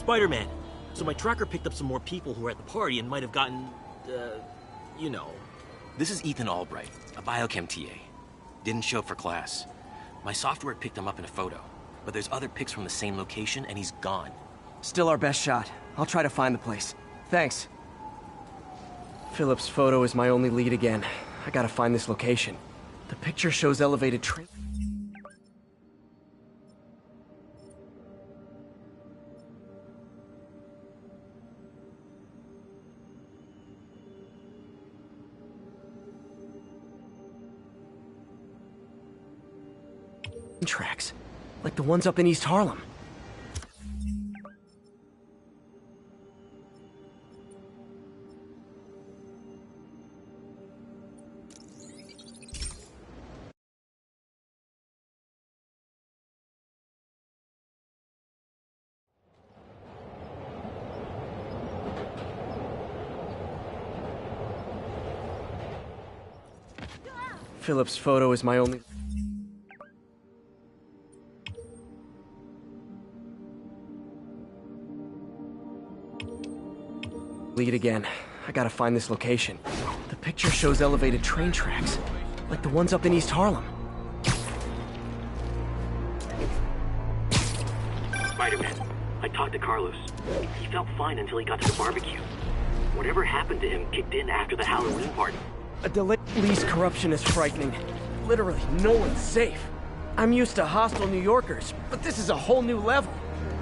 Spider-Man. So my tracker picked up some more people who were at the party and might have gotten, you know. This is Ethan Albright, a biochem TA. Didn't show up for class. My software picked him up in a photo, but there's other pics from the same location and he's gone. Still our best shot. I'll try to find the place. Thanks. Philip's photo is my only lead again. I gotta find this location. The picture shows elevated train tracks, like the ones up in East Harlem. Philip's photo is my only... lead again. I gotta find this location. The picture shows elevated train tracks, like the ones up in East Harlem. Spider-Man, I talked to Carlos. He felt fine until he got to the barbecue. Whatever happened to him kicked in after the Halloween party. A delayed police corruption is frightening. Literally, no one's safe. I'm used to hostile New Yorkers, but this is a whole new level.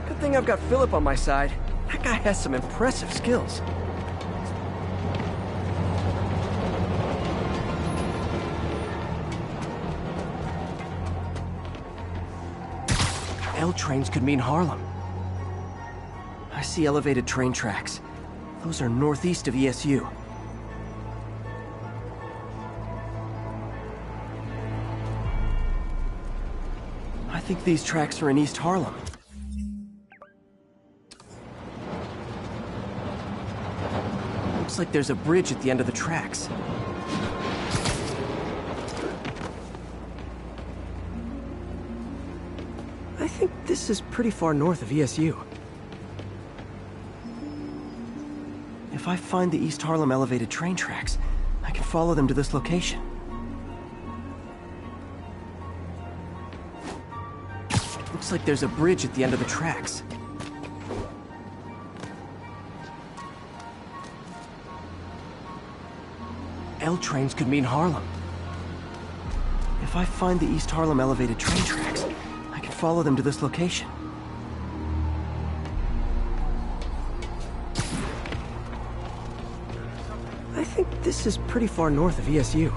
Good thing I've got Philip on my side. That guy has some impressive skills. L trains could mean Harlem. I see elevated train tracks. Those are northeast of ESU. I think these tracks are in East Harlem. Looks like there's a bridge at the end of the tracks. I think this is pretty far north of ESU. If I find the East Harlem elevated train tracks, I can follow them to this location. Looks like there's a bridge at the end of the tracks. L trains could mean Harlem. If I find the East Harlem elevated train tracks, I can follow them to this location. I think this is pretty far north of ESU.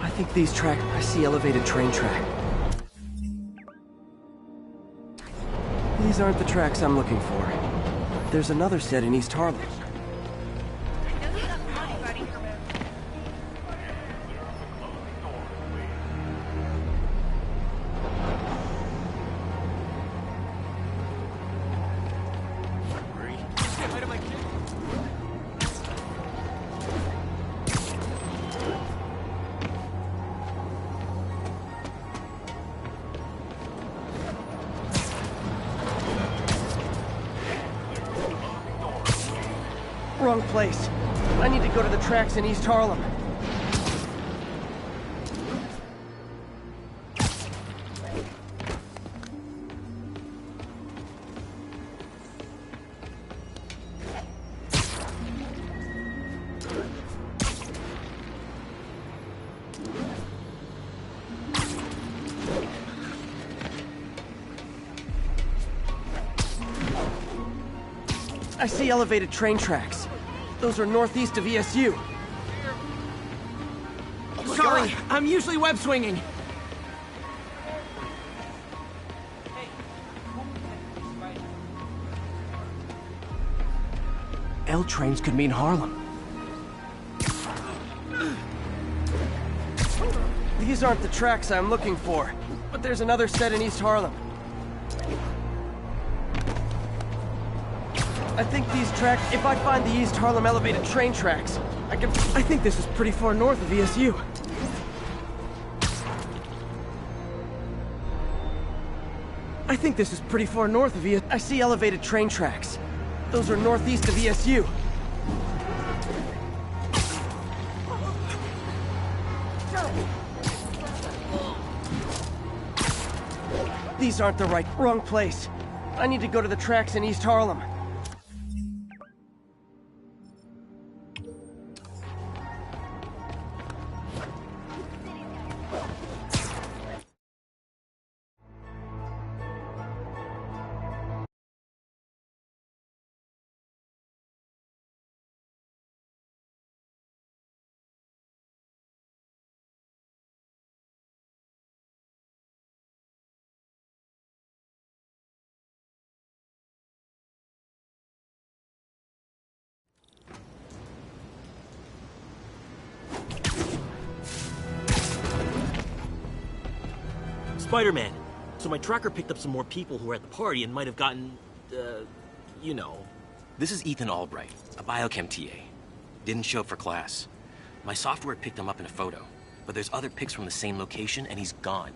I think these tracks... I see elevated train track. These aren't the tracks I'm looking for. There's another set in East Harlem. Wrong place. I need to go to the tracks in East Harlem. I see elevated train tracks. Those are northeast of ESU. Sorry, I'm usually web swinging. L trains could mean Harlem. These aren't the tracks I'm looking for, but there's another set in East Harlem. I think these tracks... If I find the East Harlem elevated train tracks, I can... I think this is pretty far north of ESU. I I think this is pretty far north of ESU. I see elevated train tracks. Those are northeast of ESU. These aren't the wrong place. I need to go to the tracks in East Harlem. Spider-Man. So my tracker picked up some more people who were at the party and might have gotten, you know. This is Ethan Albright, a biochem TA. Didn't show up for class. My software picked him up in a photo, but there's other pics from the same location and he's gone.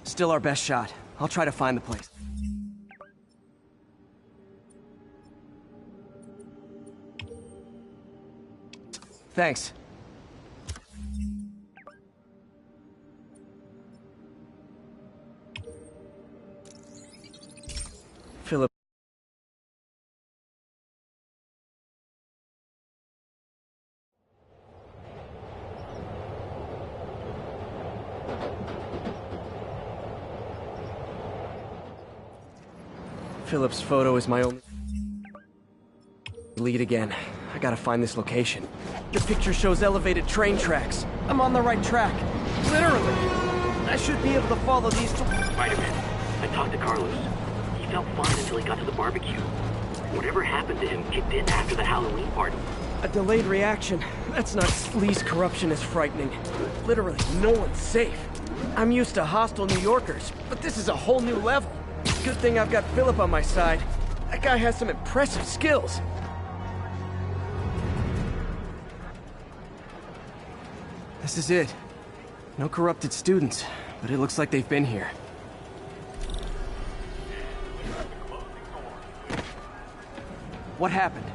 Still our best shot. I'll try to find the place. Thanks. Philip. Philip's photo is my only lead again. I gotta find this location. The picture shows elevated train tracks. I'm on the right track. Literally. I should be able to follow these. Spider-Man, I talked to Carlos. He felt fine until he got to the barbecue. Whatever happened to him kicked in after the Halloween party. A delayed reaction. That's not... Police corruption is frightening. Literally, no one's safe. I'm used to hostile New Yorkers, but this is a whole new level. Good thing I've got Philip on my side. That guy has some impressive skills. This is it. No corrupted students, but it looks like they've been here. What happened?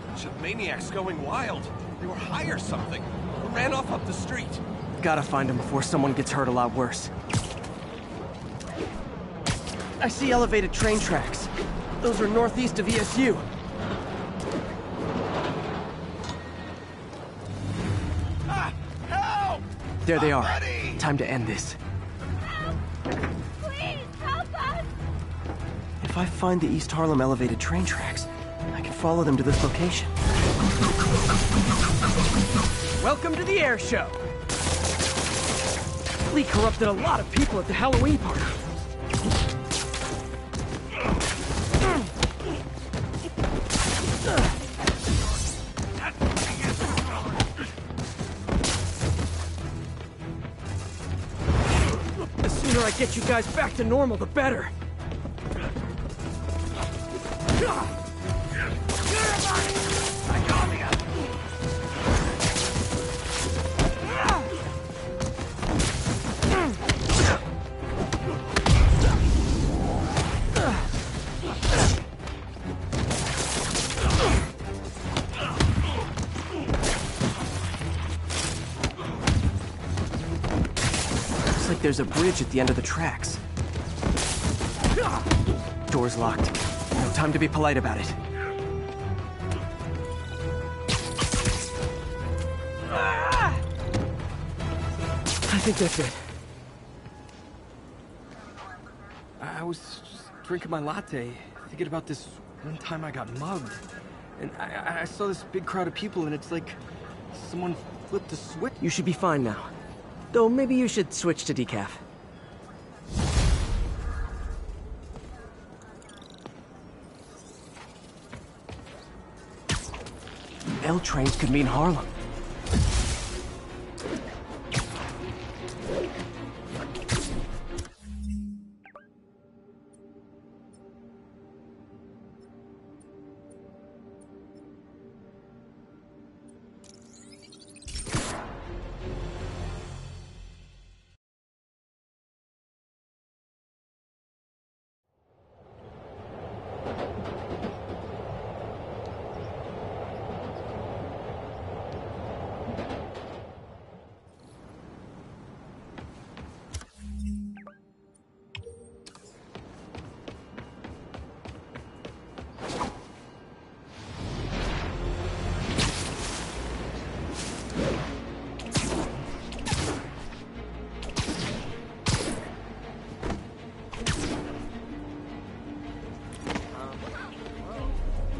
Bunch of maniacs going wild. They were high or something. They ran off up the street. Gotta find them before someone gets hurt a lot worse. I see elevated train tracks. Those are northeast of ESU. Ah! Help! There they are. Somebody! Time to end this. Please, help us! If I find the East Harlem elevated train tracks, I can follow them to this location. Welcome to the air show! Lee corrupted a lot of people at the Halloween party. The sooner I get you guys back to normal, the better. Looks like there's a bridge at the end of the tracks. Door's locked. No time to be polite about it. I think that's it. I was just drinking my latte, thinking about this one time I got mugged. And I saw this big crowd of people, and it's like someone flipped a switch. You should be fine now. Though maybe you should switch to decaf. L trains could mean Harlem.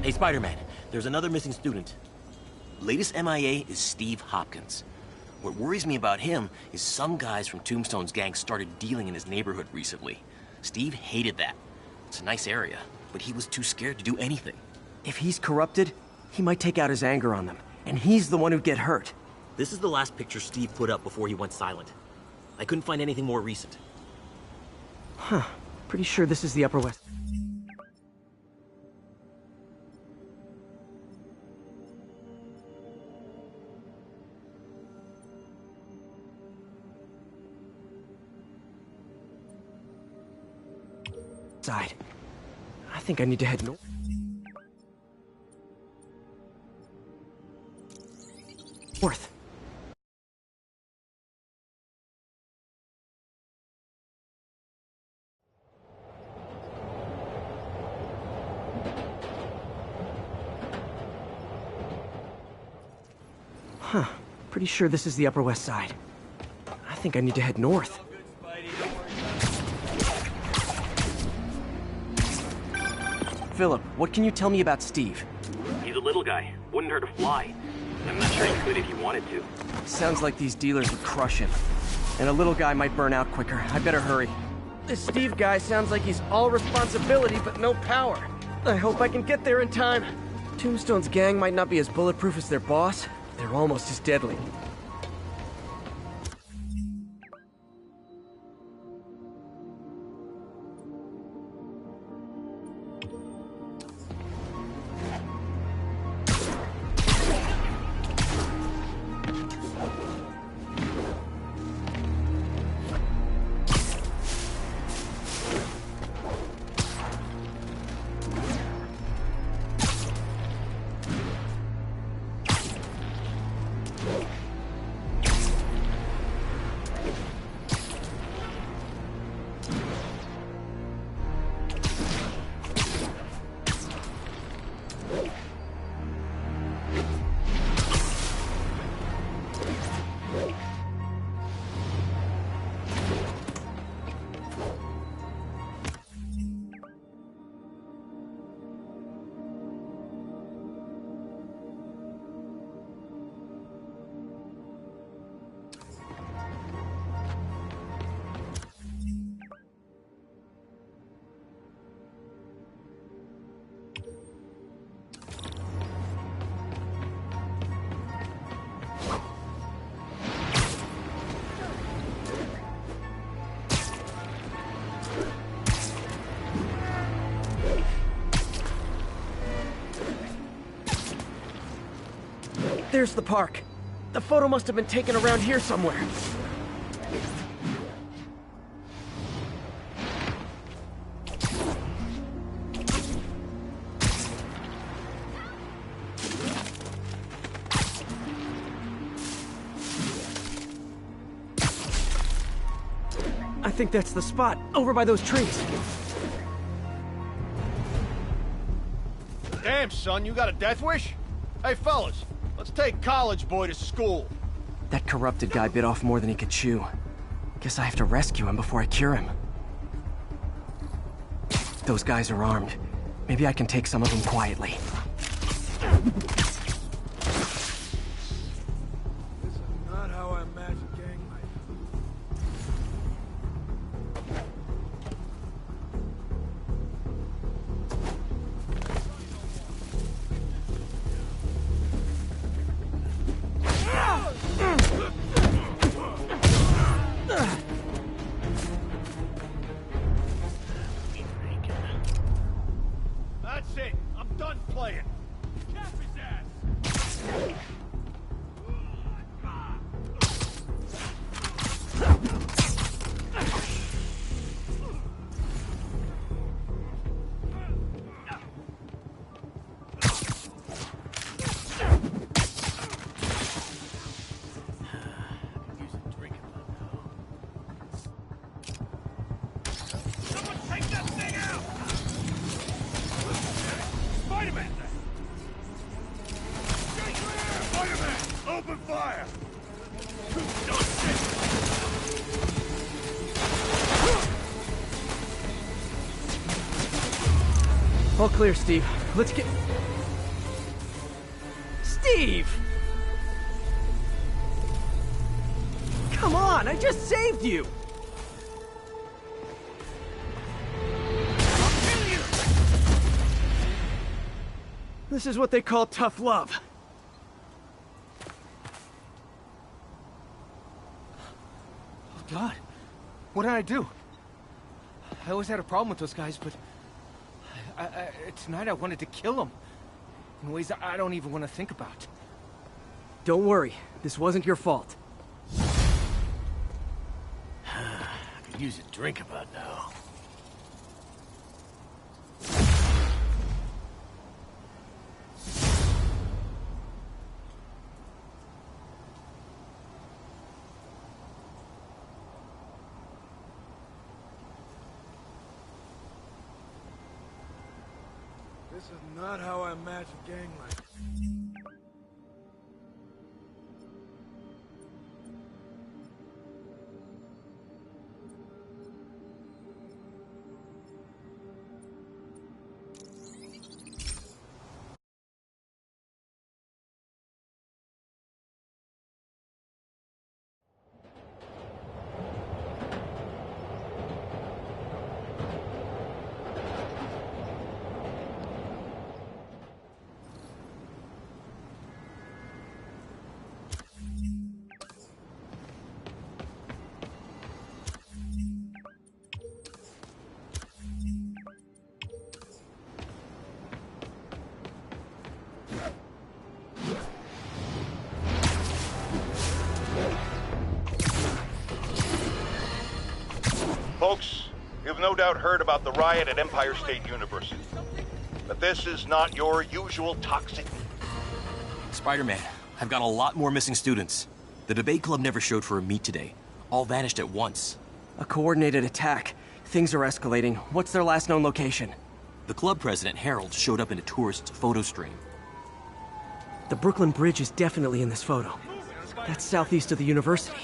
Hey, Spider-Man, there's another missing student. Latest MIA is Steve Hopkins. What worries me about him is some guys from Tombstone's gang started dealing in his neighborhood recently. Steve hated that. It's a nice area, but he was too scared to do anything. If he's corrupted, he might take out his anger on them, and he's the one who'd get hurt. This is the last picture Steve put up before he went silent. I couldn't find anything more recent. Huh. Pretty sure this is the Upper West. Side. I think I need to head north. North. Huh. Pretty sure this is the Upper West Side. I think I need to head north. Philip, what can you tell me about Steve? He's a little guy. Wouldn't hurt to fly. I'm not sure he could if he wanted to. Sounds like these dealers would crush him. And a little guy might burn out quicker. I better hurry. This Steve guy sounds like he's all responsibility but no power. I hope I can get there in time. Tombstone's gang might not be as bulletproof as their boss. They're almost as deadly. There's the park. The photo must have been taken around here somewhere. I think that's the spot, over by those trees. Damn, son, you got a death wish? Hey, fellas, let's take college boy to school. That corrupted guy bit off more than he could chew. Guess I have to rescue him before I cure him. Those guys are armed. Maybe I can take some of them quietly. This is not how I imagine gang life. That's it. I'm done playing. Cap his ass. Someone take that thing out! Spider-Man! Stay clear! Spider-Man! Open fire! No shit! All clear, Steve. Let's get... Steve! Come on, I just saved you! This is what they call tough love. Oh, God. What did I do? I always had a problem with those guys, but... tonight I wanted to kill them. In ways I don't even want to think about. Don't worry, this wasn't your fault. Could use a drink about now. This is not how I imagine gang life. Folks, you've no doubt heard about the riot at Empire State University. But this is not your usual toxic... Spider-Man, I've got a lot more missing students. The debate club never showed for a meet today. All vanished at once. A coordinated attack. Things are escalating. What's their last known location? The club president, Harold, showed up in a tourist's photo stream. The Brooklyn Bridge is definitely in this photo. That's southeast of the university.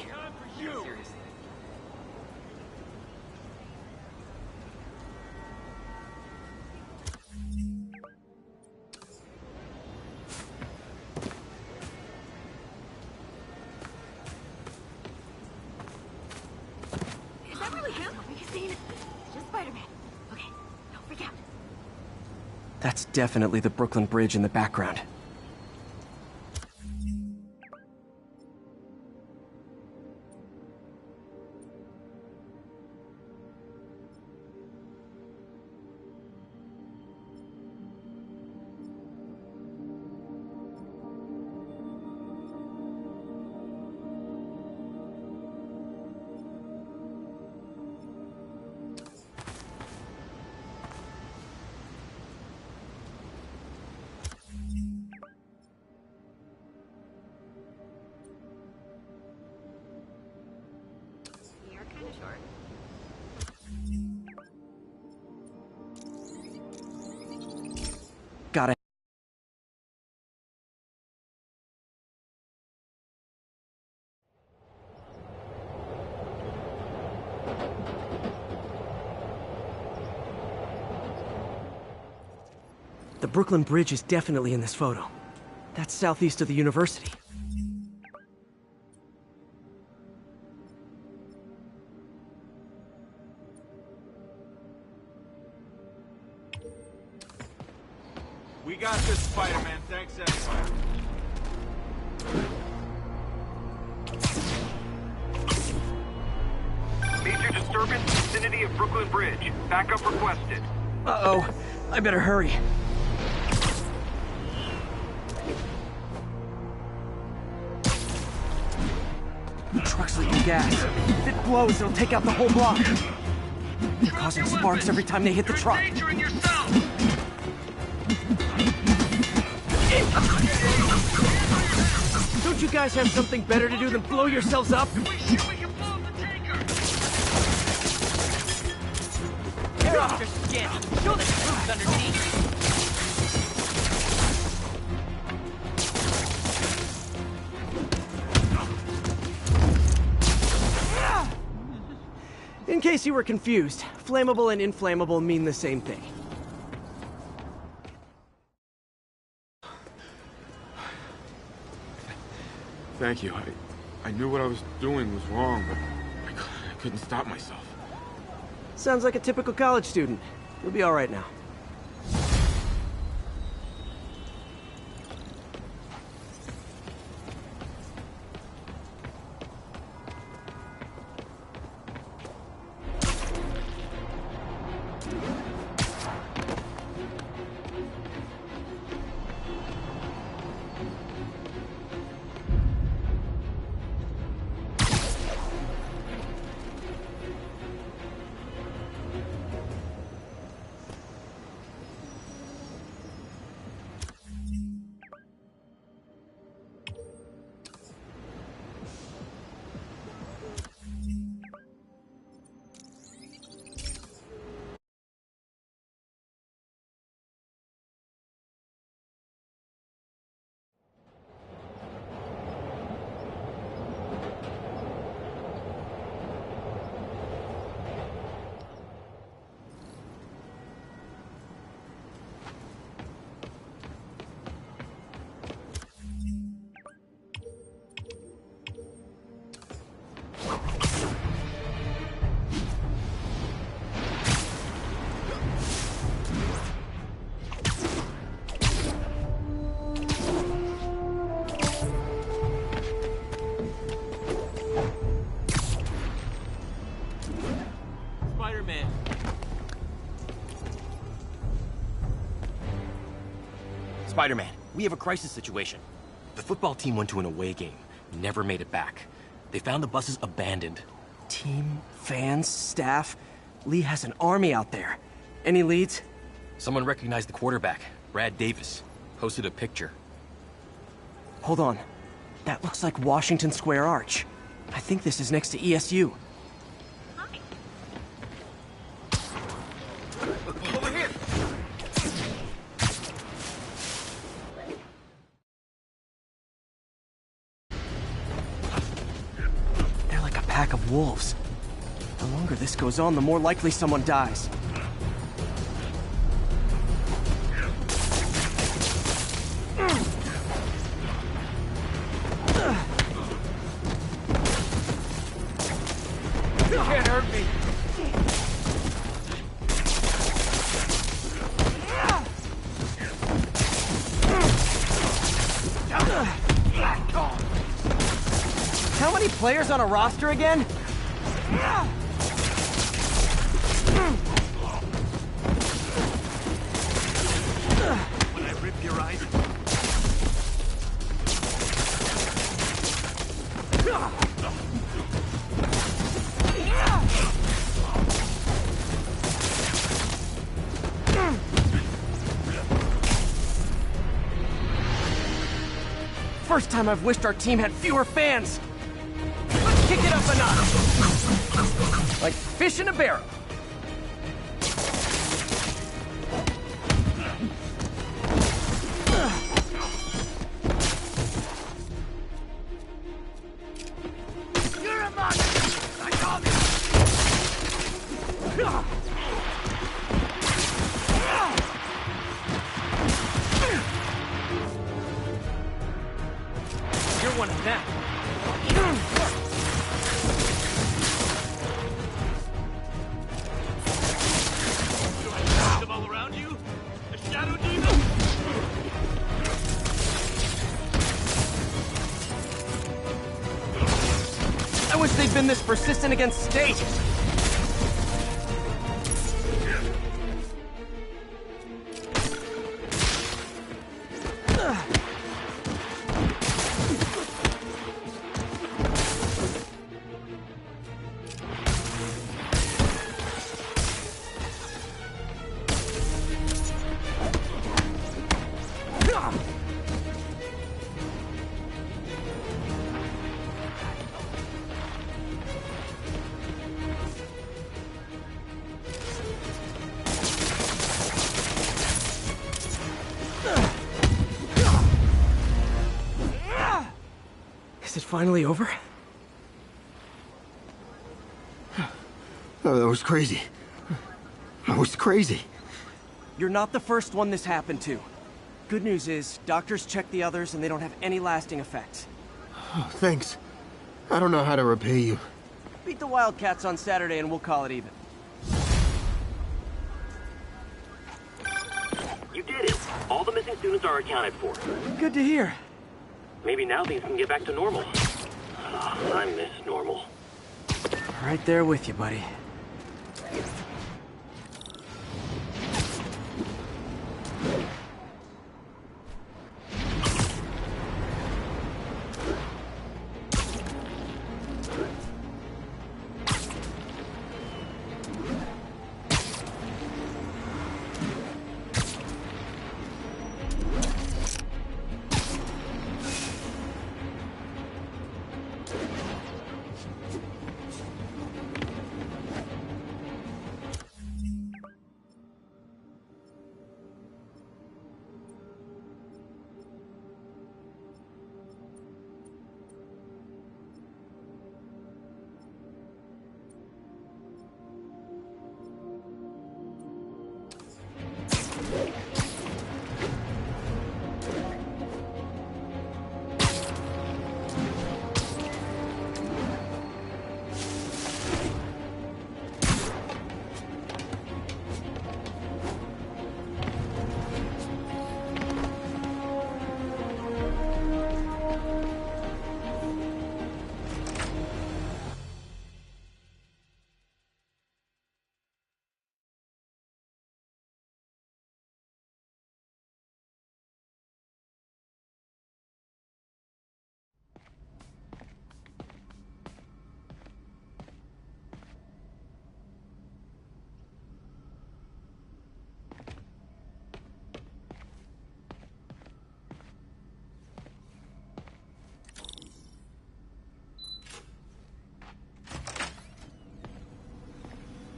Is that really him? Are you seeing it? It's just Spider-Man. Okay, don't freak out. That's definitely the Brooklyn Bridge in the background. You're kind of short. Got it. The Brooklyn Bridge is definitely in this photo. That's southeast of the university. We got this, Spider-Man. Thanks anyway. Major disturbance, vicinity of Brooklyn Bridge. Backup requested. Uh-oh. I better hurry. The truck's leaking gas. If it blows, it'll take out the whole block. They're causing sparks every time they hit the truck. Don't you guys have something better to do than blow yourselves up? Tear off your skin. Show the truth underneath. In case you were confused, flammable and inflammable mean the same thing. Thank you. I knew what I was doing was wrong, but I couldn't stop myself. Sounds like a typical college student. You'll be all right now. Spider-Man. Spider-Man, we have a crisis situation. The football team went to an away game, never made it back. They found the buses abandoned. Team, fans, staff. Lee has an army out there. Any leads? Someone recognized the quarterback, Brad Davis. Posted a picture. Hold on. That looks like Washington Square Arch. I think this is next to ESU. Over here! They're like a pack of wolves. The longer this goes on, the more likely someone dies. You can't hurt me. How many players on a roster again? When I rip your eyes. First time I've wished our team had fewer fans. Let's kick it up a notch. Like fish in a barrel. You're a monster. I called it. You're one of them. Them all around you? A shadow demon? I wish they'd been this persistent against State. Is it finally over? Oh, that was crazy. I was crazy. You're not the first one this happened to. Good news is, doctors checked the others and they don't have any lasting effects. Oh, thanks. I don't know how to repay you. Beat the Wildcats on Saturday and we'll call it even. You did it. All the missing students are accounted for. Good to hear. Maybe now things can get back to normal. I miss normal. Right there with you, buddy.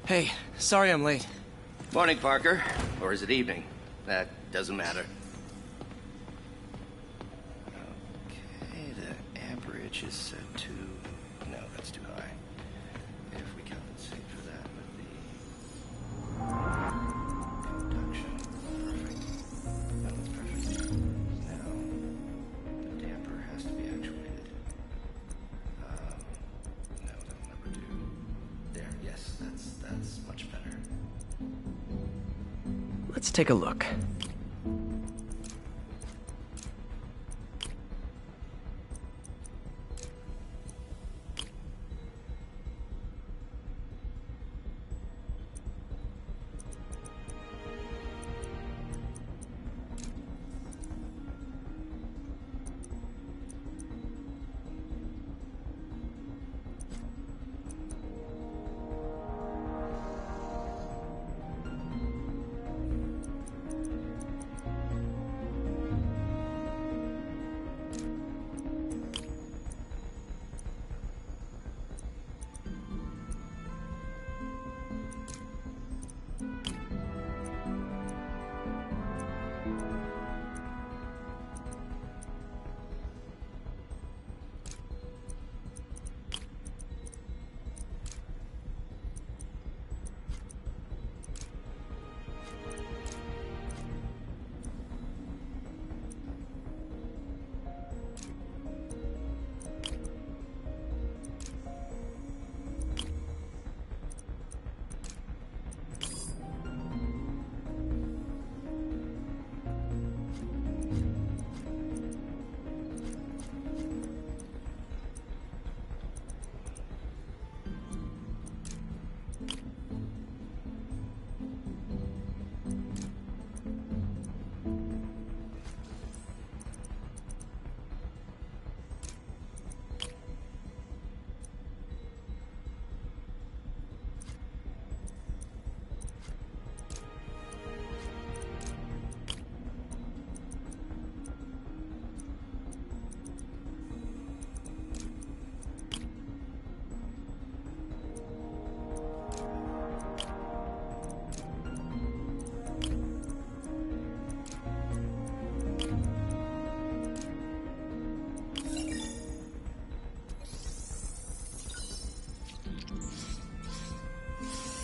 Hey, sorry I'm late. Morning, Parker. Or is it evening? That doesn't matter. Okay, the amperage is set to... No, that's too high. If we compensate for that with the... Conduction. Perfect. No, that's perfect. Now, the damper has to be actuated. No, that'll never do. There, yes, that's much better. Let's take a look.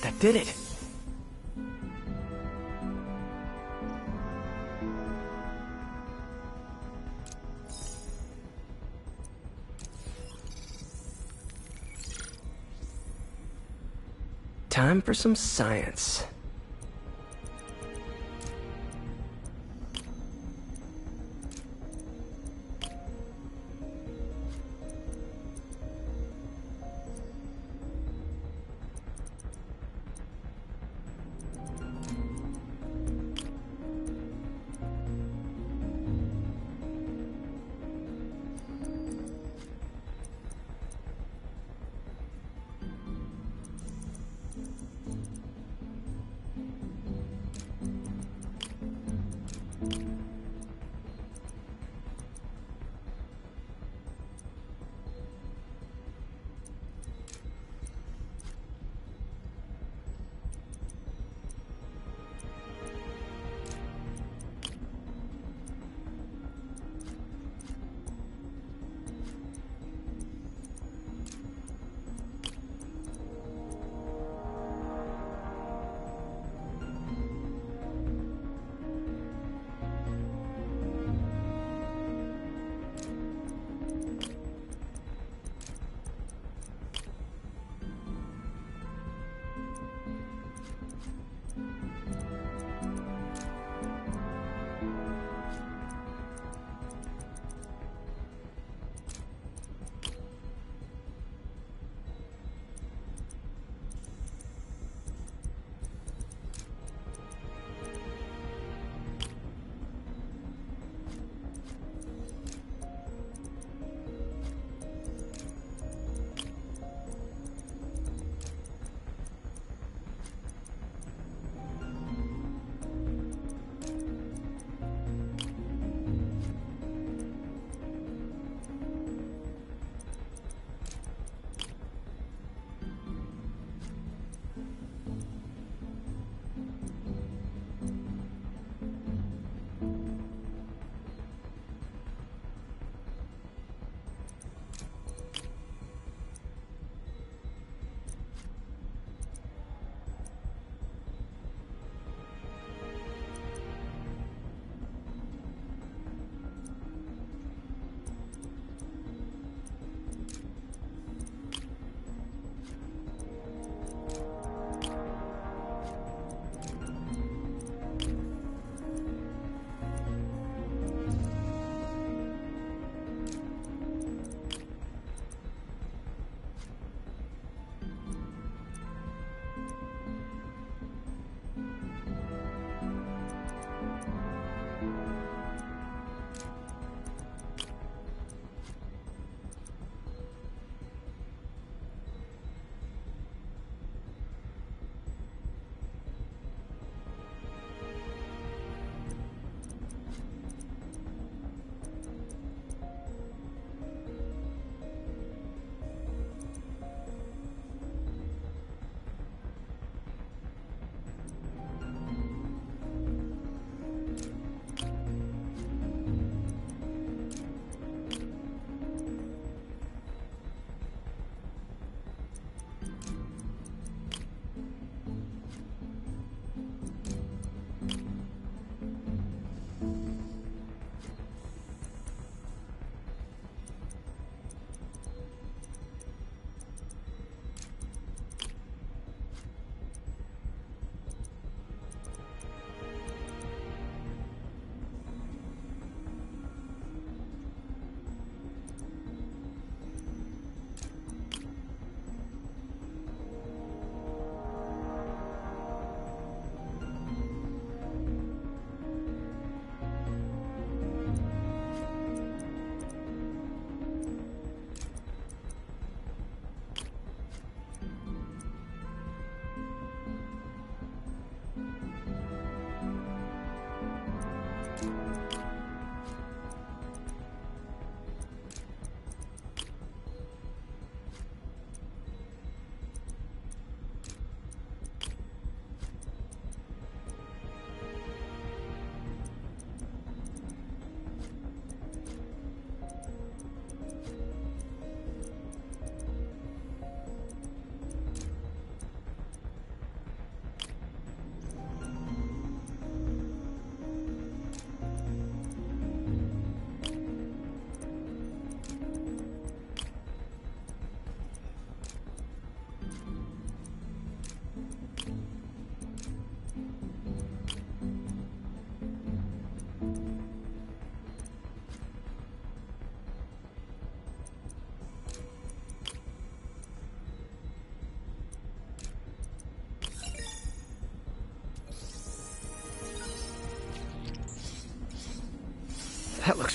That did it. Time for some science.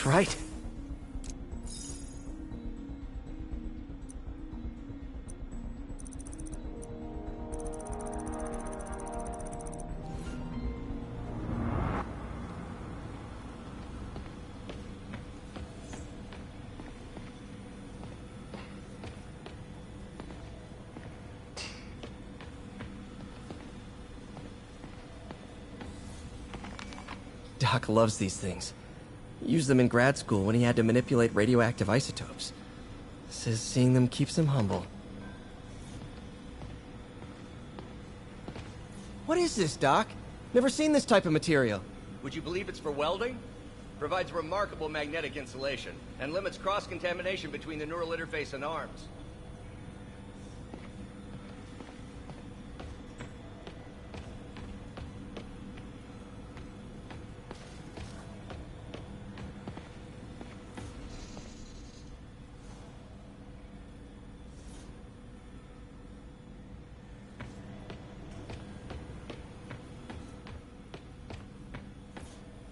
That's right. Doc loves these things. He used them in grad school when he had to manipulate radioactive isotopes. Says seeing them keeps him humble. What is this, Doc? Never seen this type of material. Would you believe it's for welding? Provides remarkable magnetic insulation and limits cross-contamination between the neural interface and arms.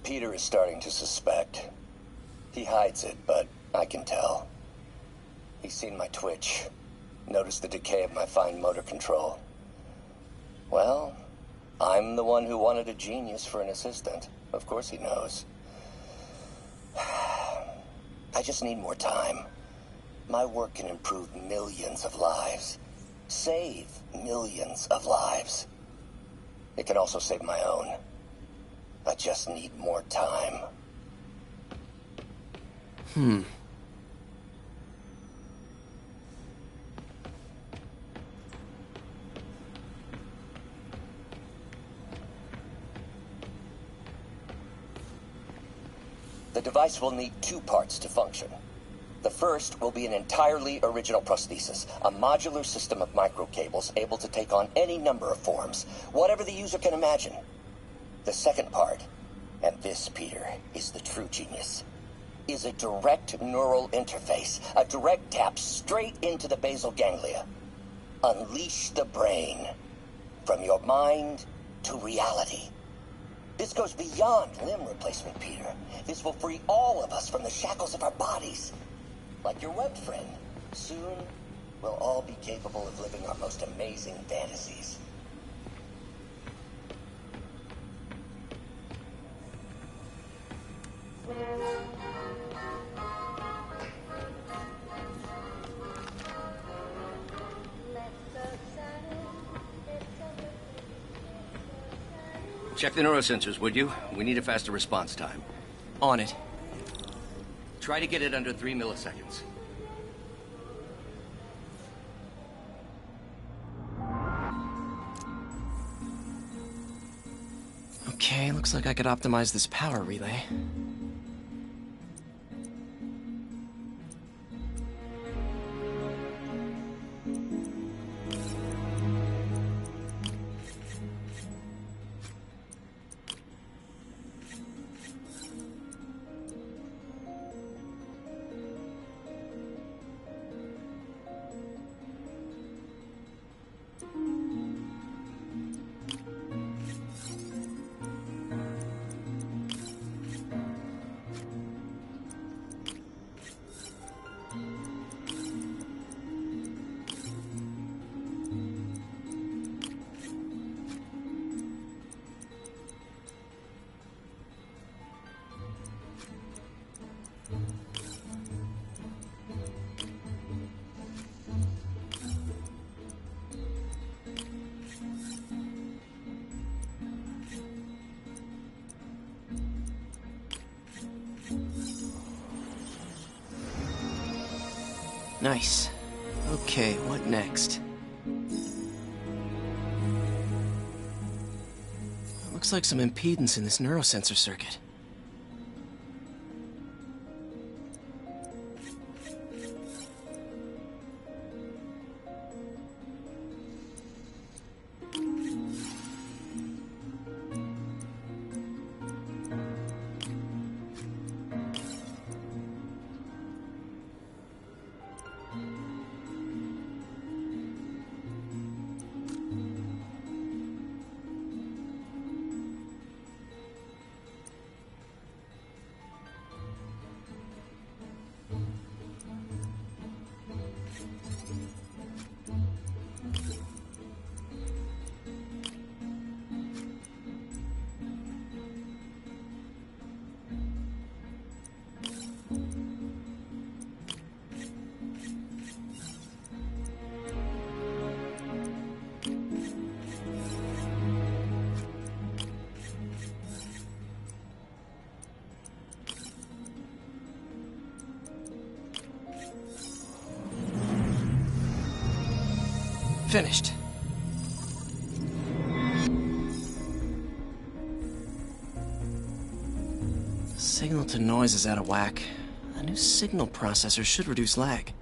Peter is starting to suspect. He hides it, but I can tell. He's seen my twitch, noticed the decay of my fine motor control. Well, I'm the one who wanted a genius for an assistant. Of course he knows. I just need more time. My work can improve millions of lives. Save millions of lives. It can also save my own. I just need more time. The device will need two parts to function. The first will be an entirely original prosthesis, a modular system of microcables able to take on any number of forms, whatever the user can imagine. The second part, and this, Peter, is the true genius, is a direct neural interface, a direct tap straight into the basal ganglia. Unleash the brain, from your mind to reality. This goes beyond limb replacement, Peter. This will free all of us from the shackles of our bodies. Like your web friend. Soon, we'll all be capable of living our most amazing fantasies. Check the neurosensors, would you? We need a faster response time. On it. Try to get it under 3 milliseconds. Okay, looks like I could optimize this power relay. Nice. Okay, what next? Looks like some impedance in this neurosensor circuit. Finished. Signal to noise is out of whack. A new signal processor should reduce lag.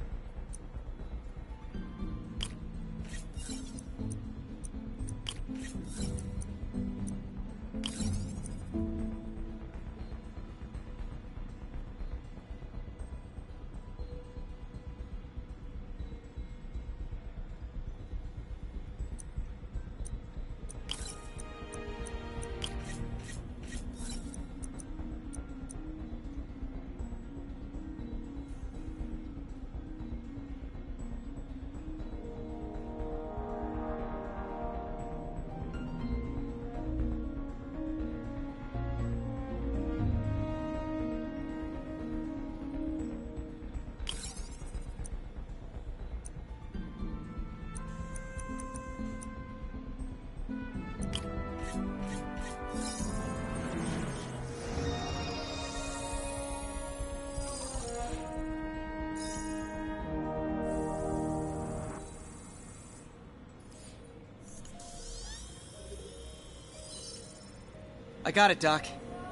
I got it, Doc.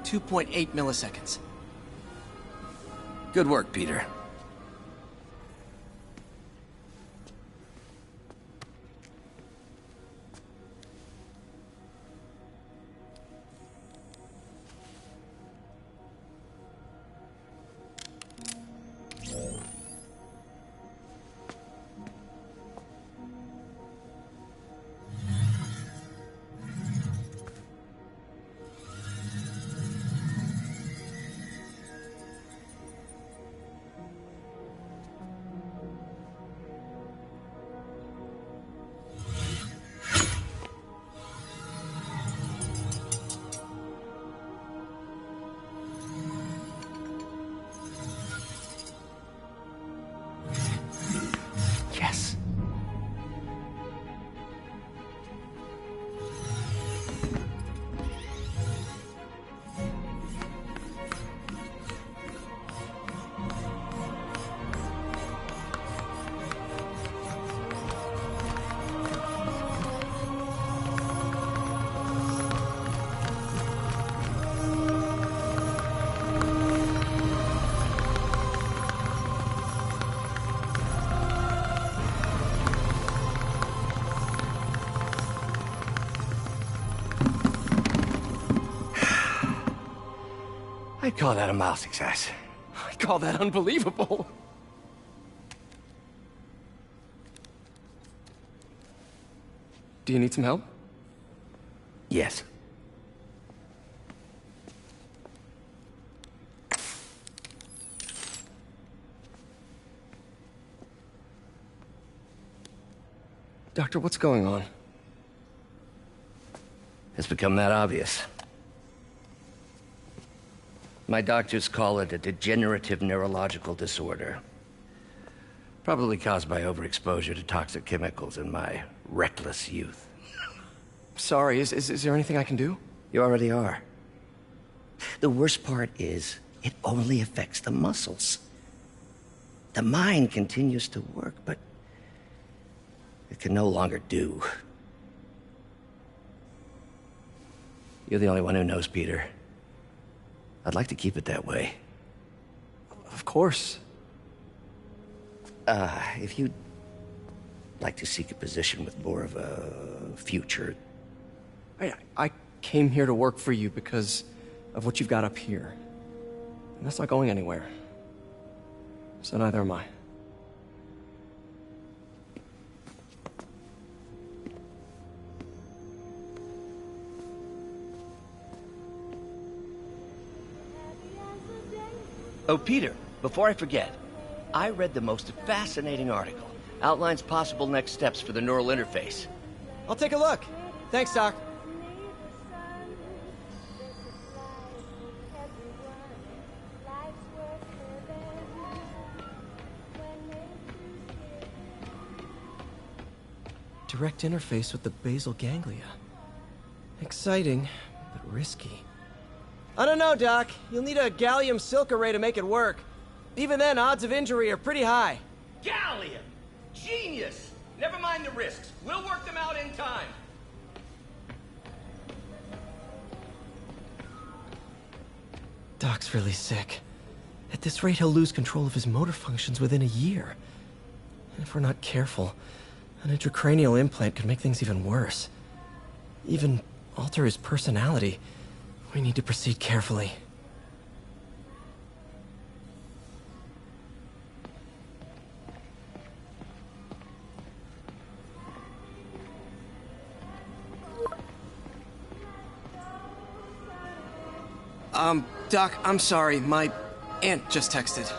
2.8 milliseconds. Good work, Peter. Yes. I'd call that a mild success. I call that unbelievable. Do you need some help? Yes. Doctor, what's going on? It's become that obvious. My doctors call it a degenerative neurological disorder. Probably caused by overexposure to toxic chemicals in my reckless youth. Sorry, is there anything I can do? You already are. The worst part is, it only affects the muscles. The mind continues to work, but it can no longer do. You're the only one who knows, Peter. I'd like to keep it that way. Of course. If you'd like to seek a position with more of a future... I came here to work for you because of what you've got up here. And that's not going anywhere. So neither am I. Oh, Peter, before I forget, I read the most fascinating article. Outlines possible next steps for the neural interface. I'll take a look. Thanks, Doc. Direct interface with the basal ganglia. Exciting, but risky. I don't know, Doc. You'll need a gallium silk array to make it work. Even then, odds of injury are pretty high. Gallium! Genius! Never mind the risks. We'll work them out in time. Doc's really sick. At this rate, he'll lose control of his motor functions within a year. And if we're not careful, an intracranial implant could make things even worse. Even alter his personality. We need to proceed carefully. Doc, I'm sorry. My aunt just texted.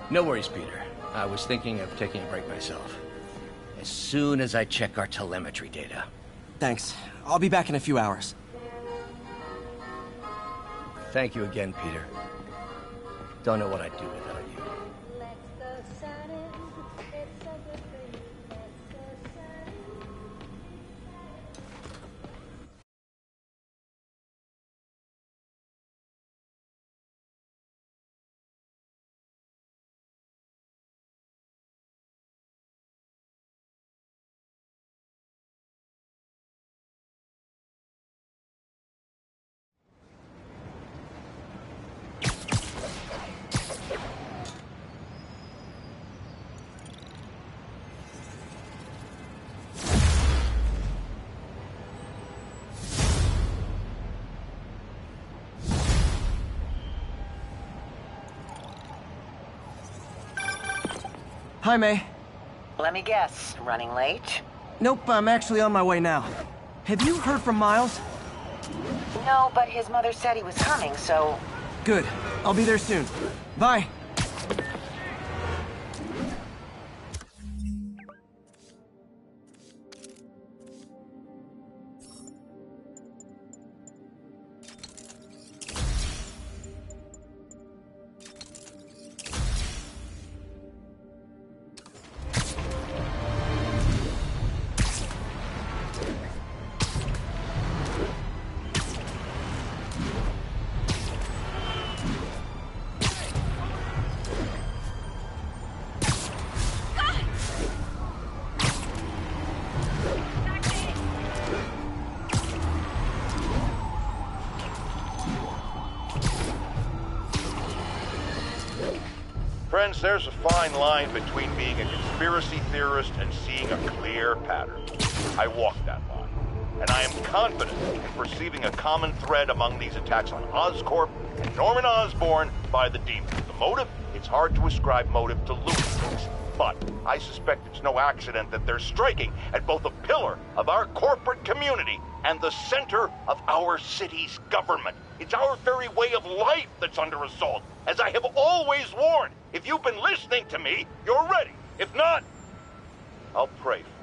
No worries, Peter. I was thinking of taking a break myself. As soon as I check our telemetry data. Thanks. I'll be back in a few hours. Thank you again, Peter. Don't know what I'd do without you. Hi, May. Let me guess, running late? Nope, I'm actually on my way now. Have you heard from Miles? No, but his mother said he was coming, so... Good. I'll be there soon. Bye. Friends, there's a fine line between being a conspiracy theorist and seeing a clear pattern. I walk that line, and I am confident in perceiving a common thread among these attacks on Oscorp and Norman Osborn by the demons. The motive? It's hard to ascribe motive to lunatics, but I suspect it's no accident that they're striking at both a pillar of our corporate community and the center of our city's government. It's our very way of life that's under assault. As I have always warned, if you've been listening to me, you're ready. If not, I'll pray for you.